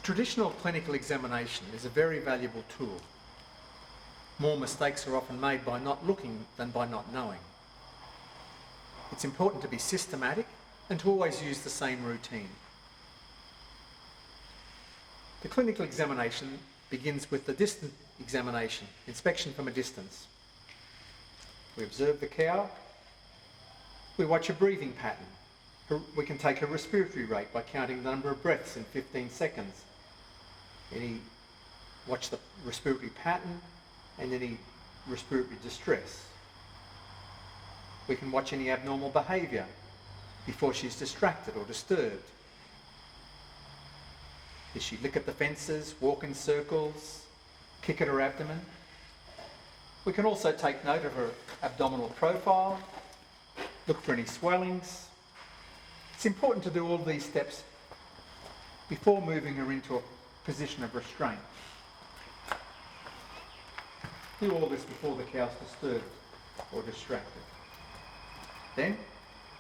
traditional clinical examination is a very valuable tool. More mistakes are often made by not looking than by not knowing. It's important to be systematic and to always use the same routine. The clinical examination begins with the distant examination, inspection from a distance. We observe the cow. We watch a breathing pattern. We can take a respiratory rate by counting the number of breaths in 15 seconds. Watch the respiratory pattern and any respiratory distress. We can watch any abnormal behaviour before she's distracted or disturbed. Does she lick at the fences, walk in circles, kick at her abdomen? We can also take note of her abdominal profile, look for any swellings. It's important to do all these steps before moving her into a position of restraint. Do all this before the cow's disturbed or distracted. Then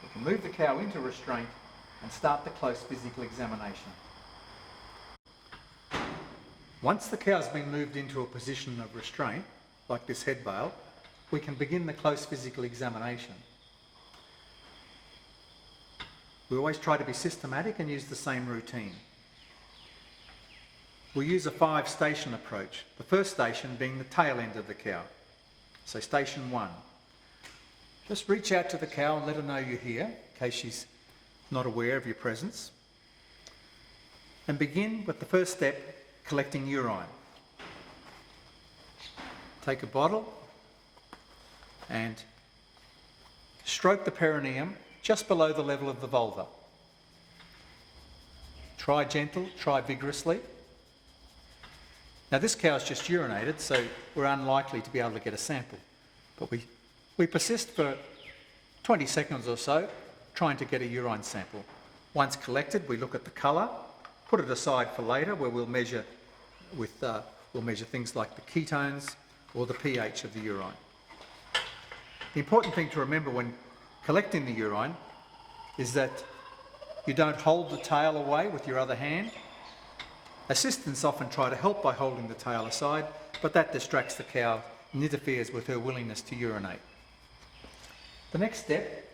we can move the cow into restraint and start the close physical examination. Once the cow's been moved into a position of restraint, like this head bail, we can begin the close physical examination. We always try to be systematic and use the same routine. We use a 5-station approach, the first station being the tail end of the cow. So station 1. Just reach out to the cow and let her know you're here, in case she's not aware of your presence. And begin with the first step, collecting urine. Take a bottle and stroke the perineum just below the level of the vulva. Try gentle, try vigorously. Now this cow's just urinated, so we're unlikely to be able to get a sample. But we persist for 20 seconds or so, trying to get a urine sample. Once collected, we look at the colour, put it aside for later, where we'll measure things like the ketones or the pH of the urine. The important thing to remember when collecting the urine is that you don't hold the tail away with your other hand. Assistants often try to help by holding the tail aside, but that distracts the cow and interferes with her willingness to urinate. The next step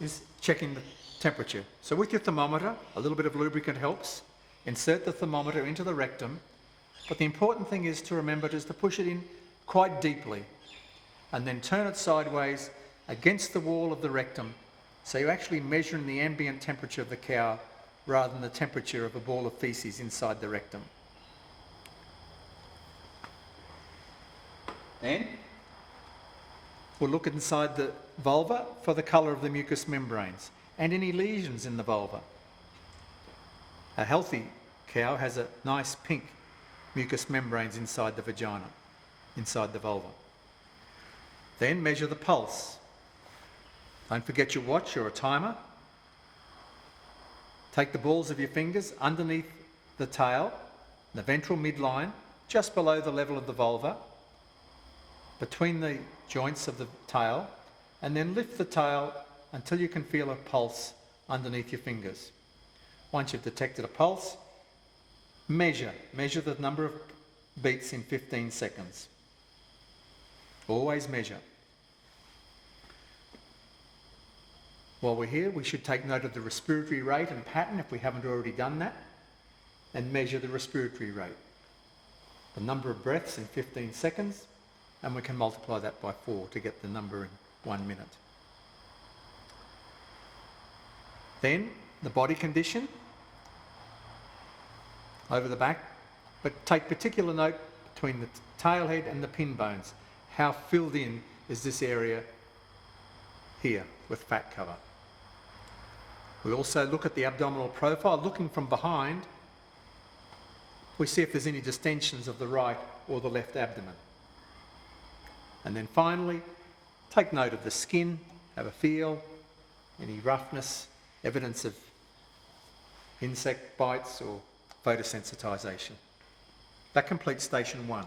is checking the temperature. So with your thermometer, a little bit of lubricant helps. Insert the thermometer into the rectum, but the important thing is to remember just to push it in quite deeply and then turn it sideways against the wall of the rectum, so you're actually measuring the ambient temperature of the cow rather than the temperature of a ball of faeces inside the rectum. Then we'll look inside the vulva for the colour of the mucous membranes and any lesions in the vulva. A healthy cow has a nice pink mucous membranes inside the vagina, inside the vulva. Then measure the pulse. Don't forget your watch or a timer. Take the balls of your fingers underneath the tail, the ventral midline, just below the level of the vulva, between the joints of the tail, and then lift the tail until you can feel a pulse underneath your fingers. Once you've detected a pulse, measure the number of beats in 15 seconds. Always measure. While we're here, we should take note of the respiratory rate and pattern if we haven't already done that, and measure the respiratory rate. The number of breaths in 15 seconds, and we can multiply that by 4 to get the number in 1 minute. Then the body condition over the back, but take particular note between the tail head and the pin bones. How filled in is this area here with fat cover? We also look at the abdominal profile, looking from behind. We see if there's any distensions of the right or the left abdomen. And then finally, take note of the skin, have a feel, any roughness, evidence of insect bites or photosensitization. That completes station 1.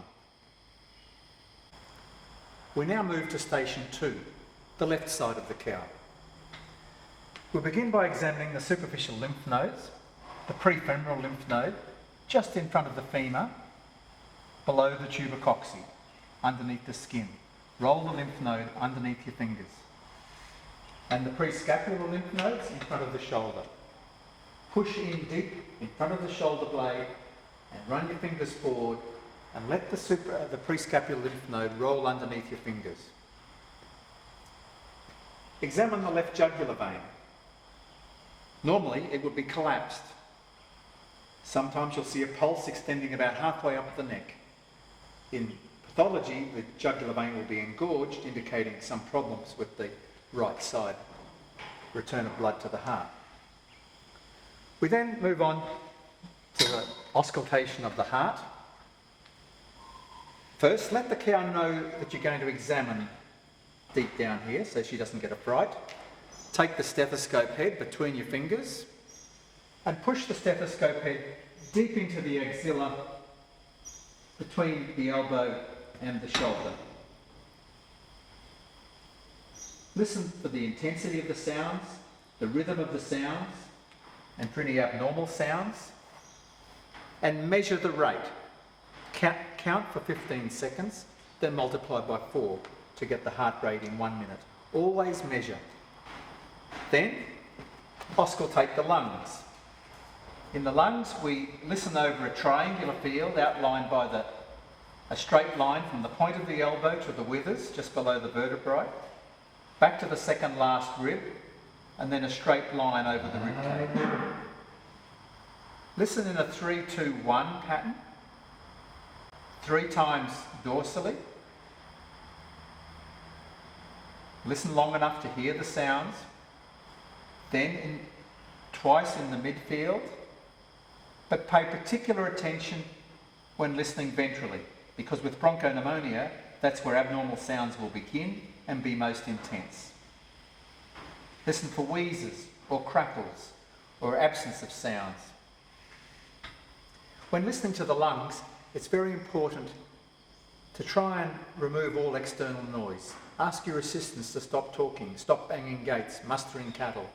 We now move to station 2, the left side of the cow. We'll begin by examining the superficial lymph nodes, the prefemoral lymph node, just in front of the femur, below the tubercocci, underneath the skin. Roll the lymph node underneath your fingers. And the prescapular lymph nodes in front of the shoulder. Push in deep in front of the shoulder blade and run your fingers forward and let the prescapular lymph node roll underneath your fingers. Examine the left jugular vein. Normally it would be collapsed. Sometimes you'll see a pulse extending about halfway up the neck. In pathology, the jugular vein will be engorged, indicating some problems with the right side return of blood to the heart. We then move on to the auscultation of the heart. First, let the cow know that you're going to examine deep down here so she doesn't get a fright. Take the stethoscope head between your fingers and push the stethoscope head deep into the axilla between the elbow and the shoulder. Listen for the intensity of the sounds, the rhythm of the sounds, and for any abnormal sounds, and measure the rate. Count for 15 seconds, then multiply by 4 to get the heart rate in 1 minute. Always measure. Then, auscultate the lungs. In the lungs, we listen over a triangular field outlined by a straight line from the point of the elbow to the withers, just below the vertebrae, back to the second last rib, and then a straight line over the rib cage. Listen in a 3-2-1 pattern, 3 times dorsally. Listen long enough to hear the sounds, then twice in the midfield, but pay particular attention when listening ventrally, because with bronchopneumonia, that's where abnormal sounds will begin and be most intense. Listen for wheezes or crackles or absence of sounds. When listening to the lungs, it's very important to try and remove all external noise. Ask your assistants to stop talking, stop banging gates, mustering cattle,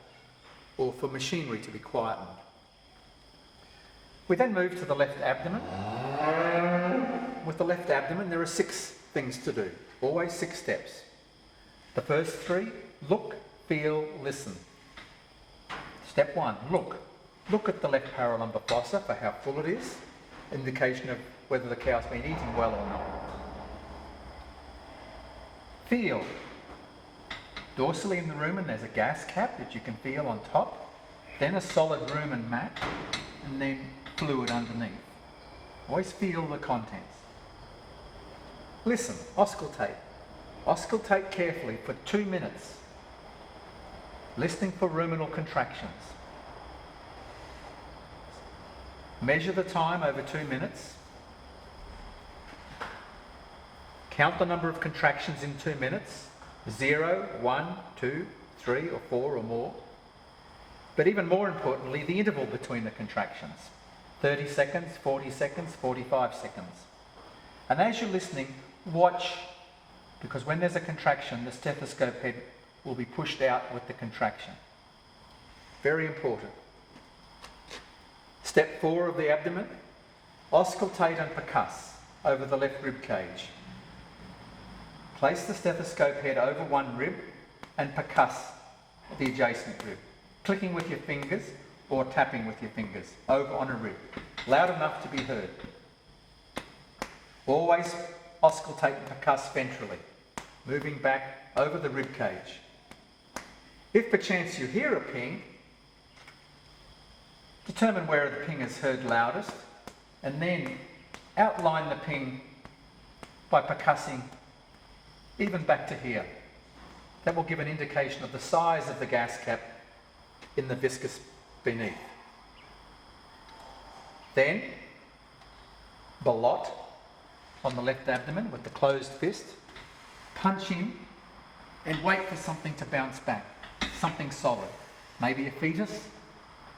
or for machinery to be quietened. We then move to the left abdomen. With the left abdomen, there are 6 things to do, always 6 steps. The first 3, look, feel, listen. Step 1, look. Look at the left paralumbar fossa for how full it is, indication of whether the cow's been eating well or not. Feel. Dorsally in the rumen there's a gas cap that you can feel on top, then a solid rumen mat, and then fluid underneath. Always feel the contents. Listen, auscultate. Auscultate carefully for 2 minutes, listening for ruminal contractions. Measure the time over 2 minutes. Count the number of contractions in 2 minutes, 0, 1, 2, 3 or 4 or more. But even more importantly, the interval between the contractions, 30 seconds, 40 seconds, 45 seconds. And as you're listening, watch, because when there's a contraction, the stethoscope head will be pushed out with the contraction. Very important. Step 4 of the abdomen, auscultate and percuss over the left rib cage. Place the stethoscope head over one rib and percuss the adjacent rib, clicking with your fingers or tapping with your fingers over on a rib, loud enough to be heard. Always auscultate and percuss ventrally, moving back over the rib cage. If perchance you hear a ping, determine where the ping is heard loudest and then outline the ping by percussing even back to here. That will give an indication of the size of the gas cap in the viscus beneath. Then, ballot on the left abdomen with the closed fist, punch in and wait for something to bounce back, something solid. Maybe a fetus,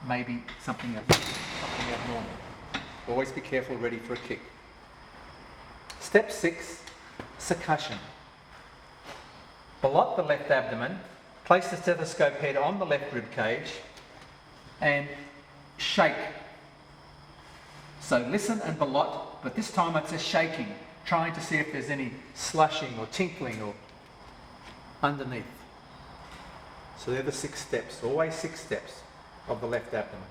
maybe something abnormal. Always be careful, ready for a kick. Step 6, succussion. Ballot the left abdomen, place the stethoscope head on the left rib cage and shake So listen and ballot, but this time it's a shaking, trying to see if there's any slushing or tinkling or underneath. So they're the 6 steps, always 6 steps of the left abdomen.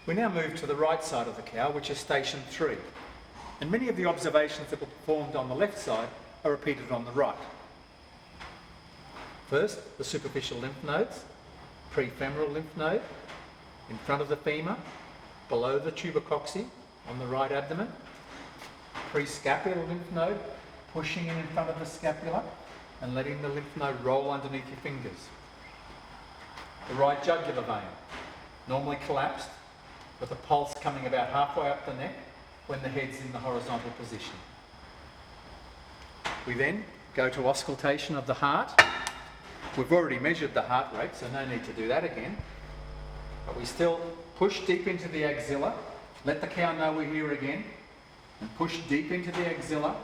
We now move to the right side of the cow, which is station 3. And many of the observations that were performed on the left side are repeated on the right. First, the superficial lymph nodes, prefemoral lymph node, in front of the femur, below the tubercocci on the right abdomen, prescapular lymph node, pushing in front of the scapula and letting the lymph node roll underneath your fingers. The right jugular vein, normally collapsed, with a pulse coming about halfway up the neck when the head's in the horizontal position. We then go to auscultation of the heart. We've already measured the heart rate, so no need to do that again. But we still push deep into the axilla, let the cow know we're here again, and push deep into the axilla,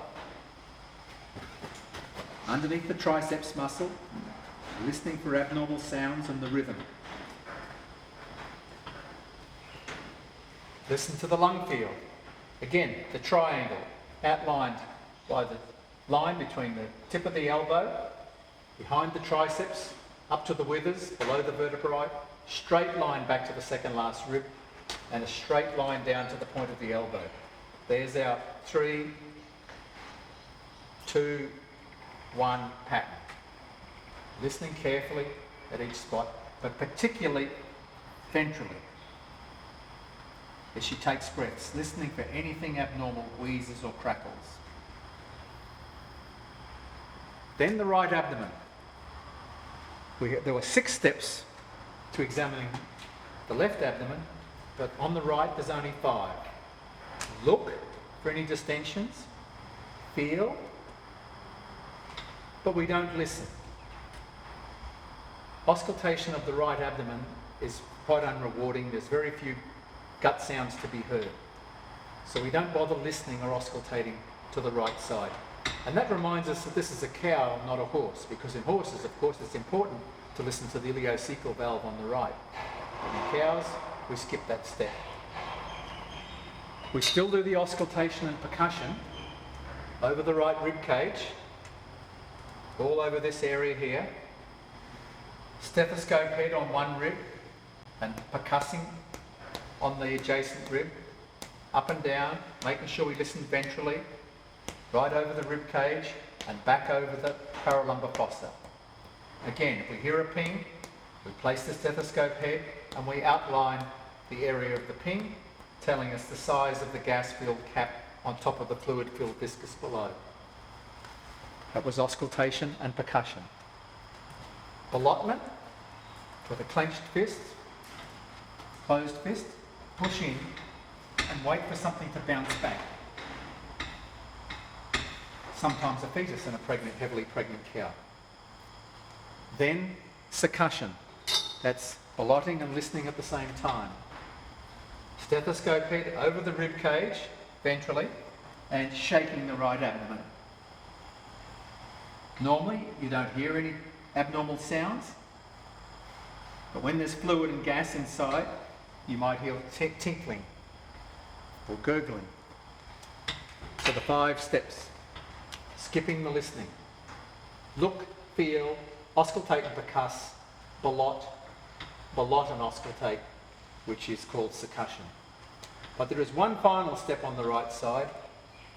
underneath the triceps muscle, listening for abnormal sounds and the rhythm. Listen to the lung field. Again, the triangle outlined by the line between the tip of the elbow, behind the triceps, up to the withers, below the vertebrae, straight line back to the second last rib, and a straight line down to the point of the elbow. There's our 3, 2, 1 pattern. Listening carefully at each spot, but particularly ventrally, as she takes breaths, listening for anything abnormal, wheezes or crackles. Then the right abdomen. There were 6 steps to examining the left abdomen, but on the right there's only 5. Look for any distensions, feel, but we don't listen. Auscultation of the right abdomen is quite unrewarding. There's very few gut sounds to be heard. So we don't bother listening or auscultating to the right side. And that reminds us that this is a cow, not a horse, because in horses, of course, it's important to listen to the ileocecal valve on the right. But in cows, we skip that step. We still do the auscultation and percussion over the right rib cage, all over this area here. Stethoscope head on one rib and percussing on the adjacent rib, up and down, making sure we listen ventrally, right over the rib cage and back over the paralumbar fossa. Again, if we hear a ping, we place the stethoscope head and we outline the area of the ping, telling us the size of the gas-filled cap on top of the fluid-filled viscus below. That was auscultation and percussion. Ballotment, with a clenched fist, closed fist, push in and wait for something to bounce back. Sometimes a fetus in a heavily pregnant cow. Then succussion, that's ballotting and listening at the same time. Stethoscope head over the rib cage, ventrally, and shaking the right abdomen. Normally you don't hear any abnormal sounds, but when there's fluid and gas inside, you might hear tinkling or gurgling. So the 5 steps. Skipping the listening. Look, feel, auscultate and percuss, ballot and auscultate, which is called succussion. But there is one final step on the right side,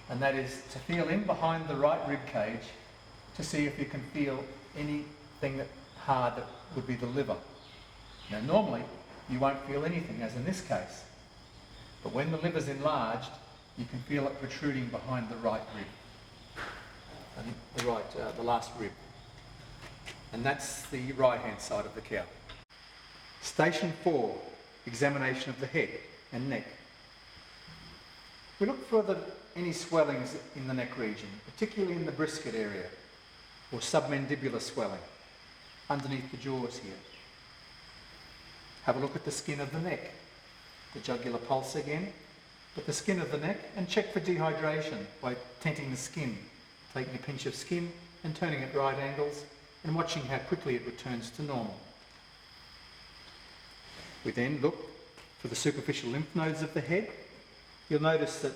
and that is to feel in behind the right rib cage to see if you can feel anything hard that would be the liver. Now normally you won't feel anything, as in this case, but when the liver's enlarged, you can feel it protruding behind the right rib. The last rib. And that's the right-hand side of the cow. Station 4, examination of the head and neck. We look for any swellings in the neck region, particularly in the brisket area, or submandibular swelling, underneath the jaws here. Have a look at the skin of the neck, the jugular pulse again, but the skin of the neck, and check for dehydration by tenting the skin, taking a pinch of skin and turning at right angles and watching how quickly it returns to normal. We then look for the superficial lymph nodes of the head you'll notice that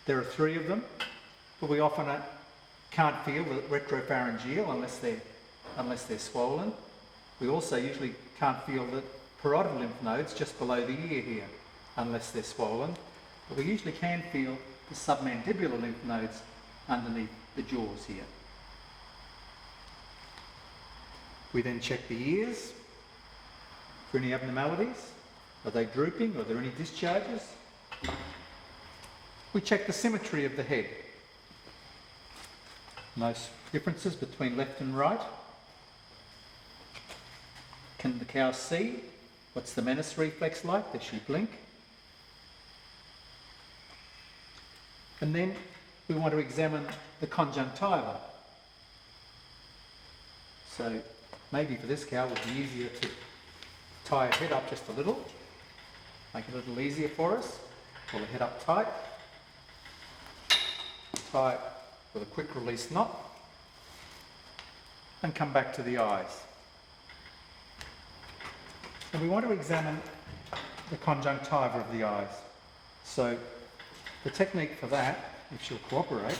there are 3 of them, but we often can't feel the retropharyngeal unless they're swollen. We also usually can't feel the parotid lymph nodes just below the ear here unless they're swollen, but we usually can feel the submandibular lymph nodes underneath the jaws here. We then check the ears for any abnormalities. Are they drooping? Are there any discharges? We check the symmetry of the head. No differences between left and right. Can the cow see? What's the menace reflex like? Does she blink? And then we want to examine the conjunctiva. So maybe for this cow it would be easier to tie her head up just a little, make it a little easier for us. Pull the head up tight, tie it with a quick release knot, and come back to the eyes. And we want to examine the conjunctiva of the eyes. So the technique for that, if she'll cooperate,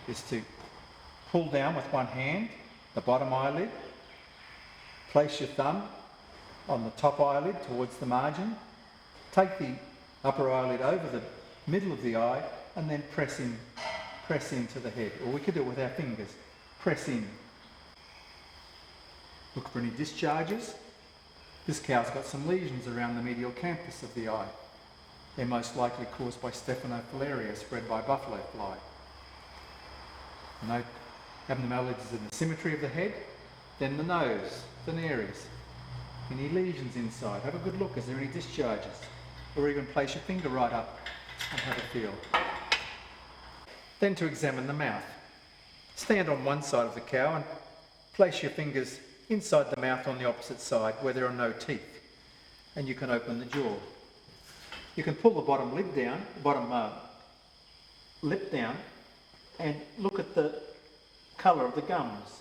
is to pull down with one hand the bottom eyelid, place your thumb on the top eyelid towards the margin, take the upper eyelid over the middle of the eye, and then press into the head. Or we could do it with our fingers. Press in. Look for any discharges. This cow's got some lesions around the medial campus of the eye. They're most likely caused by Stephanofilaria spread by buffalo fly. No abnormalities in the symmetry of the head. Then the nose, the nares. Any lesions inside? Have a good look. Is there any discharges? Or even place your finger right up and have a feel. Then to examine the mouth. Stand on one side of the cow and place your fingers inside the mouth on the opposite side where there are no teeth, and you can open the jaw. You can pull the bottom lid down, the bottom lip down, and look at the colour of the gums.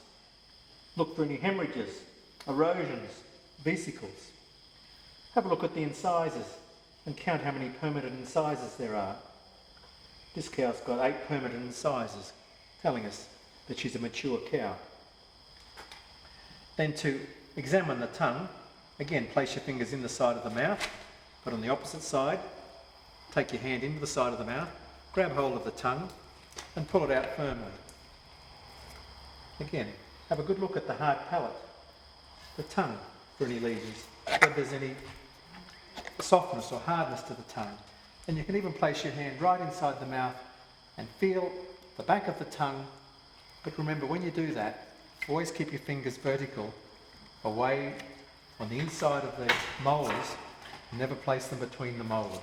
Look for any hemorrhages, erosions, vesicles. Have a look at the incisors and count how many permanent incisors there are. This cow's got 8 permanent incisors, telling us that she's a mature cow. Then to examine the tongue, again place your fingers in the side of the mouth, but on the opposite side, take your hand into the side of the mouth, grab hold of the tongue and pull it out firmly. Again, have a good look at the hard palate, the tongue for any lesions, whether there's any softness or hardness to the tongue. And you can even place your hand right inside the mouth and feel the back of the tongue. But remember, when you do that, always keep your fingers vertical, away on the inside of the molars. Never place them between the molars.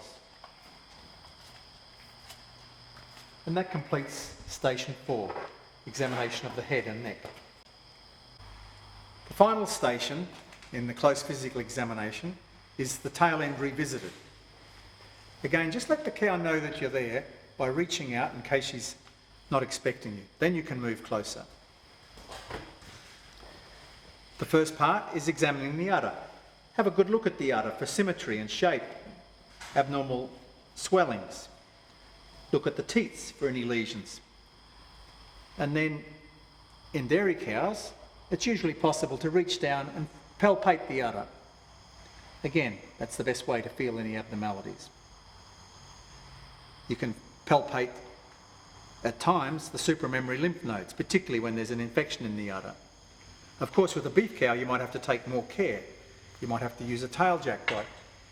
And that completes station 4, examination of the head and neck. The final station in the close physical examination is the tail end revisited. Again, just let the cow know that you're there by reaching out in case she's not expecting you. Then you can move closer. The first part is examining the udder. Have a good look at the udder for symmetry and shape, abnormal swellings. Look at the teats for any lesions. And then in dairy cows, it's usually possible to reach down and palpate the udder. Again, that's the best way to feel any abnormalities. You can palpate at times the supramammary lymph nodes, particularly when there's an infection in the udder. Of course, with a beef cow, you might have to take more care. You might have to use a tail jack by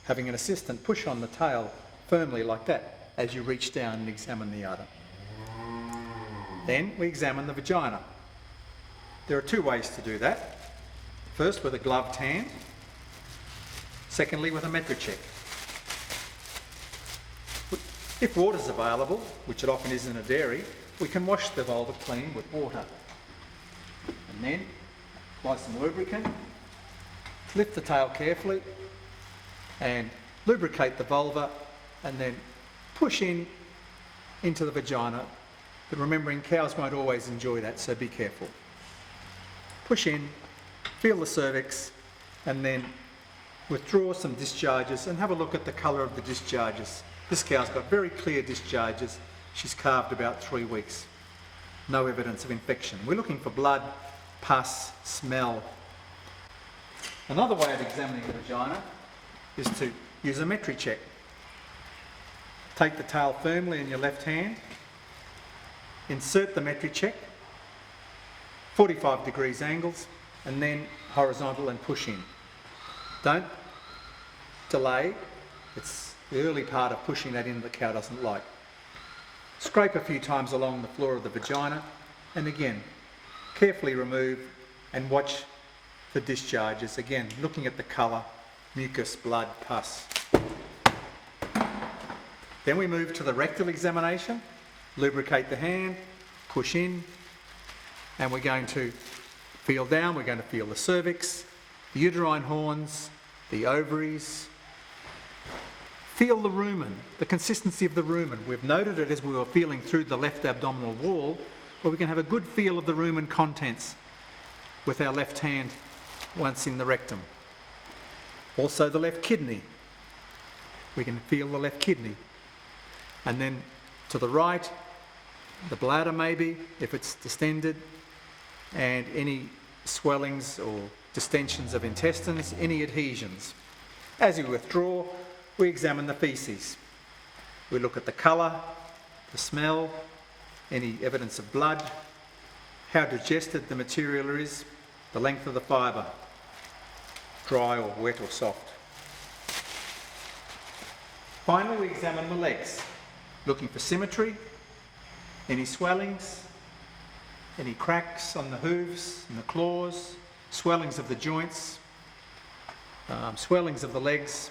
having an assistant push on the tail firmly like that as you reach down and examine the udder. Then we examine the vagina. There are 2 ways to do that. First, with a gloved hand. Secondly, with a metricheck. If water's available, which it often is in a dairy, we can wash the vulva clean with water. And then apply some lubricant, lift the tail carefully and lubricate the vulva, and then push into the vagina. But remembering, cows won't always enjoy that, so be careful. Push in, feel the cervix, and then withdraw some discharges and have a look at the colour of the discharges This cow's got very clear discharges. She's calved about 3 weeks. No evidence of infection. We're looking for blood, pus, smell. Another way of examining the vagina is to use a metry check. Take the tail firmly in your left hand, insert the metry check, 45 degrees angles, and then horizontal and push in. Don't delay. It's the early part of pushing that in the cow doesn't like. Scrape a few times along the floor of the vagina, and again, carefully remove and watch for discharges. Again, looking at the colour, mucus, blood, pus. Then we move to the rectal examination. Lubricate the hand, push in, and we're going to feel down. We're going to feel the cervix, the uterine horns, the ovaries. Feel the rumen, the consistency of the rumen. We've noted it as we were feeling through the left abdominal wall, where we can have a good feel of the rumen contents with our left hand once in the rectum. Also the left kidney. We can feel the left kidney. And then to the right, the bladder maybe, if it's distended, and any swellings or distensions of intestines, any adhesions. As you withdraw, we examine the faeces. We look at the colour, the smell, any evidence of blood, how digested the material is, the length of the fibre, dry or wet or soft. Finally, we examine the legs, looking for symmetry, any swellings, any cracks on the hooves and the claws, swellings of the joints, swellings of the legs,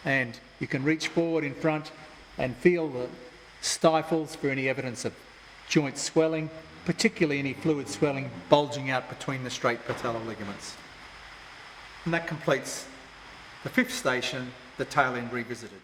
and you can reach forward in front and feel the stifles for any evidence of joint swelling, particularly any fluid swelling bulging out between the straight patellar ligaments. And that completes the 5th station, the tail end revisited.